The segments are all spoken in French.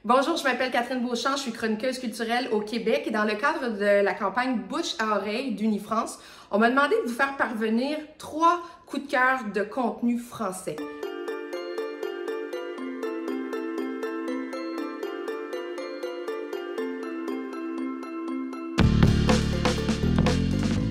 Bonjour, je m'appelle Catherine Beauchamp, je suis chroniqueuse culturelle au Québec et dans le cadre de la campagne Bouche à oreille d'Unifrance, on m'a demandé de vous faire parvenir 3 coups de cœur de contenu français.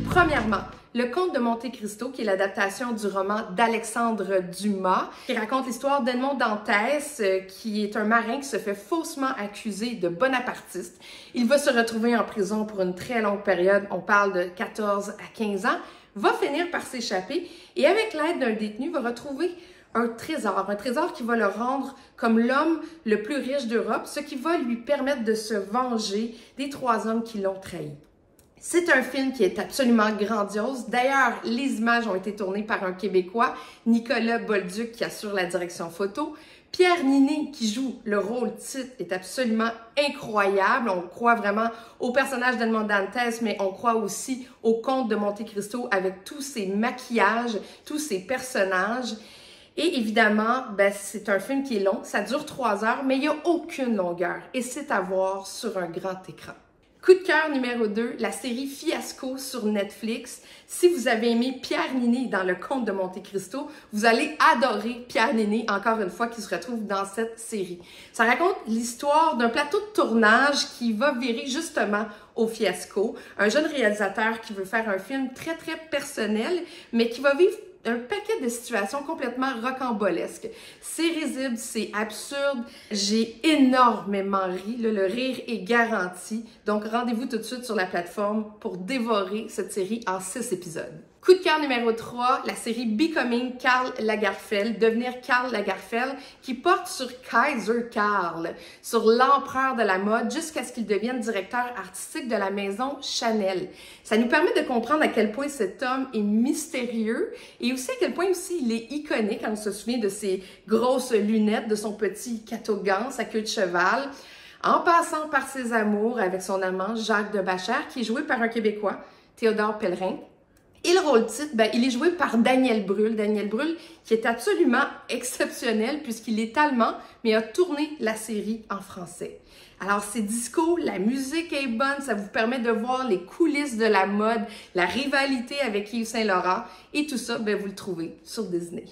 Premièrement, Le Comte de Monte Cristo, qui est l'adaptation du roman d'Alexandre Dumas, qui raconte l'histoire d'Edmond Dantès, qui est un marin qui se fait faussement accuser de bonapartiste. Il va se retrouver en prison pour une très longue période, on parle de 14 à 15 ans, va finir par s'échapper et avec l'aide d'un détenu va retrouver un trésor qui va le rendre comme l'homme le plus riche d'Europe, ce qui va lui permettre de se venger des 3 hommes qui l'ont trahi. C'est un film qui est absolument grandiose. D'ailleurs, les images ont été tournées par un Québécois, Nicolas Bolduc, qui assure la direction photo. Pierre Ninet, qui joue le rôle titre, est absolument incroyable. On croit vraiment au personnage d'Edmond Dantès, mais on croit aussi au Comte de Monte Cristo avec tous ses maquillages, tous ses personnages. Et évidemment, c'est un film qui est long, ça dure 3 heures, mais il n'y a aucune longueur et c'est à voir sur un grand écran. Coup de cœur numéro 2, la série Fiasco sur Netflix. Si vous avez aimé Pierre Ninet dans Le Comte de Monte Cristo, vous allez adorer Pierre Ninet, encore une fois, qui se retrouve dans cette série. Ça raconte l'histoire d'un plateau de tournage qui va virer justement au fiasco. Un jeune réalisateur qui veut faire un film très, très personnel, mais qui va vivre un paquet de situations complètement rocambolesques. C'est risible, c'est absurde. J'ai énormément ri. Le rire est garanti. Donc, rendez-vous tout de suite sur la plateforme pour dévorer cette série en 6 épisodes. Coup de cœur numéro 3, la série Becoming Karl Lagerfeld, devenir Karl Lagerfeld, qui porte sur Kaiser Karl, sur l'empereur de la mode, jusqu'à ce qu'il devienne directeur artistique de la maison Chanel. Ça nous permet de comprendre à quel point cet homme est mystérieux et aussi à quel point aussi il est iconique. On se souvient de ses grosses lunettes, de son petit catogan, sa queue de cheval, en passant par ses amours avec son amant Jacques de Bachère, qui est joué par un Québécois, Théodore Pellerin. Et le rôle titre, il est joué par Daniel Brühl. Daniel Brühl, qui est absolument exceptionnel puisqu'il est allemand, mais a tourné la série en français. Alors, c'est disco, la musique est bonne, ça vous permet de voir les coulisses de la mode, la rivalité avec Yves Saint Laurent, et tout ça, vous le trouvez sur Disney.